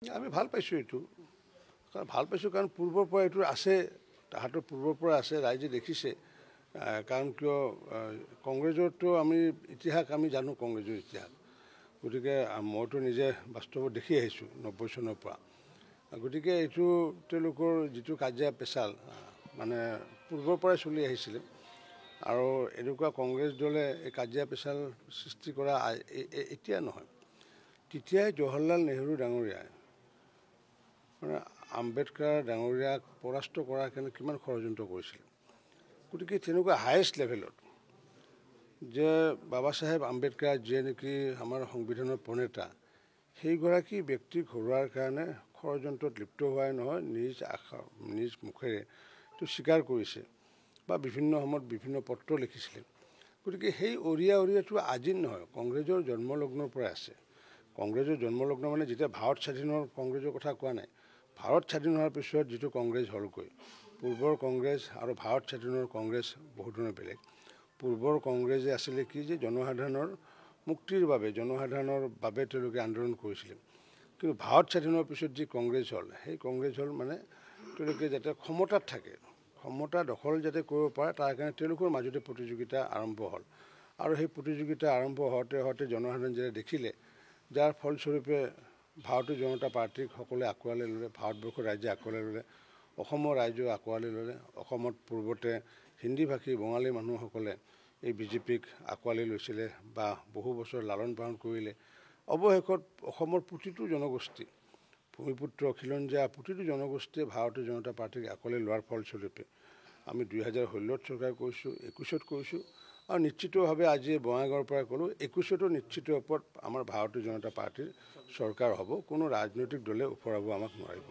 আমি ভাল পাইছোঁ এইটো ভাল পাইছোঁ কাৰণ পূৰ্বৰ পৰা এইটো আছে তাহাঁতৰ পূৰ্বৰ পৰা আছে ৰাইজে দেখিছে কাৰণ কিয় কংগ্ৰেছৰতো আমি ইতিহাস আমি জানো কংগ্ৰেছৰ ইতিহাস গতিকে মইতো নিজে বাস্তৱত দেখি আহিছোঁ 90 চনৰ পৰা গতিকে এইটো তেওঁলোকৰ যিটো কাজিয়া পেচাল মানে পূৰ্বৰ পৰাই চলি আহিছিলে আৰু এনেকুৱা কংগ্ৰেছ দলে এই কাজিয়া পেচাল সৃষ্টি কৰা এতিয়া নহয় তেতিয়াই জৱাহৰলাল নেহৰু ডাঙৰীয়াই মানে আম্বেদকাৰ ডাঙৰীয়াক পৰাস্ত কৰাৰ কাৰণে কিমান ষড়যন্ত্ৰ কৰিছিল গতিকে তেনেকুৱা হায়েষ্ট লেভেলত যে বাবা চাহেব আম্বেদকাৰ যিয়ে নেকি আমাৰ সংবিধানৰ প্ৰণেতা সেইগৰাকী ব্যক্তিক হৰুৱাৰ কাৰণে ষড়যন্ত্ৰত লিপ্ত হোৱাই নহয় নিজ মুখেৰে এইটো স্বীকাৰ কৰিছে বা বিভিন্ন সময়ত বিভিন্ন পত্ৰ লিখিছিলে গতিকে সেই অৰিয়াটো আজিৰ নহয় কংগ্ৰেছৰ জন্মলগ্নৰ পৰাই আছে কংগ্ৰেছৰ জন্মলগ্ন মানে যেতিয়া ভাৰত স্বাধীনৰ কংগ্ৰেছৰ কথা কোৱা নাই ভাৰত স্বাধীন হোৱাৰ পিছত যিটো কংগ্ৰেছ হ'লগৈ পূৰ্বৰ কংগ্ৰেছ আৰু ভাৰত স্বাধীনৰ কংগ্ৰেছ বহুত ধৰণৰ বেলেগ পূৰ্বৰ কংগ্ৰেছে আছিলে কি যে জনসাধাৰণৰ মুক্তিৰ বাবে তেওঁলোকে আন্দোলন কৰিছিলে কিন্তু ভাৰত স্বাধীনৰ পিছত যি কংগ্ৰেছ হ'ল সেই কংগ্ৰেছ হ'ল মানে তেওঁলোকে যাতে ক্ষমতাত থাকে ক্ষমতা দখল যাতে কৰিব পাৰে তাৰ কাৰণে তেওঁলোকৰ মাজতে প্ৰতিযোগিতা আৰম্ভ হ'ল আৰু সেই প্ৰতিযোগিতা আৰম্ভ হওঁতে জনসাধাৰণ যেতিয়া দেখিলে যাৰ ফলস্বৰূপে ভাৰতীয় জনতা পাৰ্টীক সকলোৱে আঁকোৱালি ল'লে ভাৰতবৰ্ষৰ ৰাইজে আঁকোৱালি ল'লে অসমৰ ৰাইজেও আঁকোৱালি ল'লে অসমত পূৰ্বতে হিন্দীভাষী বঙালী মানুহসকলে এই বিজেপিক আঁকোৱালি লৈছিলে বা বহু বছৰ লালন পালন কৰিলে অৱশেষত অসমৰ প্ৰতিটো জনগোষ্ঠী ভূমিপুত্ৰ খিলঞ্জীয়া প্ৰতিটো জনগোষ্ঠীয়ে ভাৰতীয় জনতা পাৰ্টীক আঁকোৱালি লোৱাৰ ফলস্বৰূপে আমি 2016ত চৰকাৰ কৰিছোঁ 21ত কৰিছোঁ আৰু নিশ্চিতভাৱে আজি বঙাইগাঁৱৰ পৰা ক'লোঁ 21তো নিশ্চিত ওপৰত আমাৰ ভাৰতীয় জনতা পাৰ্টীৰ চৰকাৰ হ'ব কোনো ৰাজনৈতিক দলে ওফৰাব আমাক নোৱাৰিব